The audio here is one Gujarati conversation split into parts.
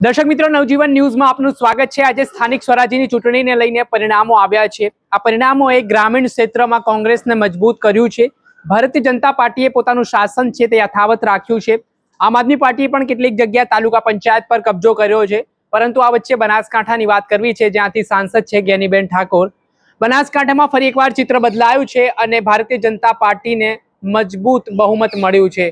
દર્શક મિત્રો, નવજીવન ન્યૂઝમાં આપનું સ્વાગત છે। આજે સ્થાનિક સ્વરાજ્યની ચૂંટણીને લઈને પરિણામો આવ્યા છે। આ પરિણામોએ ગ્રામીણ ક્ષેત્રમાં કોંગ્રેસને મજબૂત કર્યું છે। ભારતીય જનતા પાર્ટીએ પોતાનું શાસન છે તે યથાવત રાખ્યું છે। આમ આદમી પાર્ટીએ પણ કેટલીક જગ્યા તાલુકા પંચાયત પર કબજો કર્યો છે, પરંતુ આ વચ્ચે બનાસકાંઠાની વાત કરવી છે, જ્યાંથી સાંસદ છે જ્ઞાનીબેન ઠાકોર। બનાસકાંઠામાં ફરી એકવાર ચિત્ર બદલાયું છે અને ભારતીય જનતા પાર્ટીને મજબૂત બહુમત મળ્યું છે।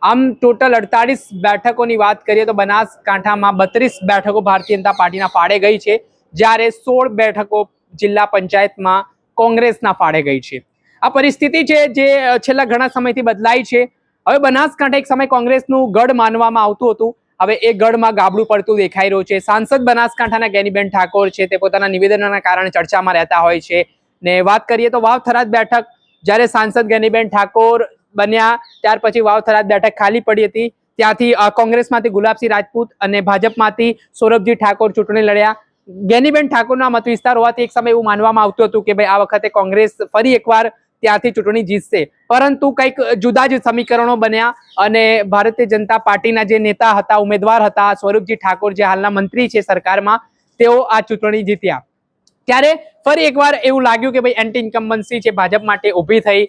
આમ ટોટલ 48 બેઠકોની વાત કરીએ તો બનાસકાંઠામાં 32 બેઠકો ભારતીય જનતા પાર્ટીના ફાળે ગઈ છે, જ્યારે 16 બેઠકો જિલ્લા પંચાયતમાં કોંગ્રેસના ફાળે ગઈ છે। આ પરિસ્થિતિ છે જે છેલ્લા ઘણા સમયથી બદલાઈ છે। હવે બનાસકાંઠા એક સમય કોંગ્રેસનું ગઢ માનવામાં આવતું હતું, હવે એ ગઢમાં ગાબડું પડતું દેખાઈ રહ્યું છે। સાંસદ બનાસકાંઠાના જ્ઞાનીબેન ઠાકોર છે તે પોતાના નિવેદનોના કારણે ચર્ચામાં રહેતા હોય છે। ને વાત કરીએ તો વાવ થરાદ બેઠક, જ્યારે સાંસદ જ્ઞાનીબેન ઠાકોર બન્યા ત્યાર પછી વાવ થરાદ બેઠક ખાલી પડી હતી, ત્યાંથી કોંગ્રેસમાંથી ગુલાબસિંહ રાજપૂત અને ભાજપમાંથી સૌરભજી ઠાકોર ચૂંટણી લડ્યા। જ્ઞાનીબેન ઠાકોરના મત વિસ્તાર હોવાથી એક સમય એવું માનવામાં આવતું હતું કે ભાઈ આ વખતે કોંગ્રેસ ફરી એકવાર ત્યાંથી ચૂંટણી જીતશે, પરંતુ કંઈક જુદા જ સમીકરણો બન્યા અને ભારતીય જનતા પાર્ટીના જે નેતા હતા, ઉમેદવાર હતા સૌરભજી ઠાકોર, જે હાલના મંત્રી છે સરકારમાં, તેઓ આ ચૂંટણી જીત્યા। ત્યારે ફરી એકવાર એવું લાગ્યું કે ભાઈ એન્ટી ઇન્કમ્બન્સી છે ભાજપ માટે ઊભી થઈ,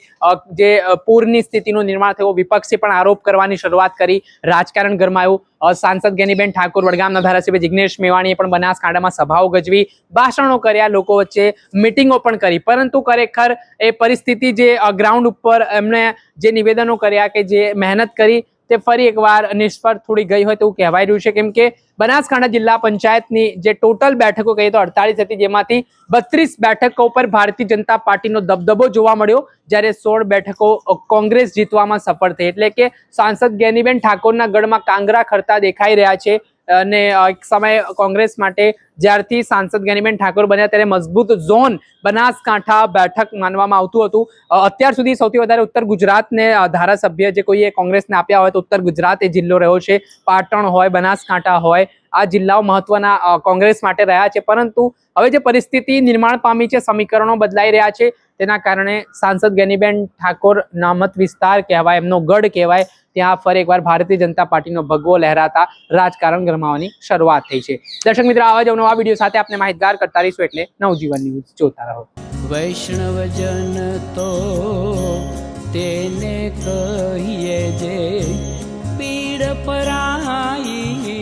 જે પૂરની સ્થિતિનું નિર્માણ થયું, વિપક્ષે પણ આરોપ કરવાની શરૂઆત કરી, રાજકારણ ગરમાયું। સાંસદ જ્ઞાનીબેન ઠાકોર, વડગામના ધારાસભ્ય જિગ્નેશ મેવાણીએ પણ બનાસકાંઠામાં સભાઓ ગજવી, ભાષણો કર્યા, લોકો વચ્ચે મીટિંગો પણ કરી, પરંતુ ખરેખર એ પરિસ્થિતિ જે ગ્રાઉન્ડ ઉપર એમણે જે નિવેદનો કર્યા, કે જે મહેનત કરી, તે ફરી એકવાર નિષ્ફળ થોડી ગઈ હોય તેવું કહેવાય રહ્યું છે। કેમ કે બનાસકાંઠા જિલ્લા પંચાયતની જે ટોટલ બેઠકો કહીએ તો 48 હતી, જેમાંથી 32 બેઠકો પર ભારતીય જનતા પાર્ટીનો દબદબો જોવા મળ્યો, જ્યારે 16 બેઠકો કોંગ્રેસ જીતવામાં સફળ થઈ। એટલે કે સાંસદ જ્ઞાનીબેન ઠાકોરના ગઢમાં કાંગરા ખરતા દેખાઈ રહ્યા છે અને એક સમય કોંગ્રેસ માટે જ્યારથી સાંસદ જ્ઞાનીબેન ઠાકોર બન્યા ત્યારે મજબૂત ઝોન બનાસકાંઠા બેઠક માનવામાં આવતું હતું। અત્યાર સુધી સૌથી વધારે ઉત્તર ગુજરાતને ધારાસભ્ય જે કોઈએ કોંગ્રેસને આપ્યા હોય તો ઉત્તર ગુજરાત એ જિલ્લો રહ્યો છે। પાટણ હોય, બનાસકાંઠા હોય, આ જિલ્લાઓ મહત્વના કોંગ્રેસ માટે રહ્યા છે, પરંતુ હવે જે પરિસ્થિતિ નિર્માણ પામી છે, સમીકરણો બદલાઈ રહ્યા છે, તેના કારણે સાંસદ જ્ઞાનીબેન ઠાકોરના મત વિસ્તાર કહેવાય, એમનો ગઢ કહેવાય, ત્યાં ફરી એકવાર ભારતીય જનતા પાર્ટીનો ભગવો લહેરાતા રાજકારણ ગરમાવાની શરૂઆત થઈ છે। દર્શક મિત્રો, આવા જ નવા વિડીયો સાથે આપણે માહિતગાર કરતા રહીશું, એટલે નવજીવન ન્યૂઝ જોતા રહો। વૈષ્ણવજન તો તેને કહીએ જે પીડ પરાઈ।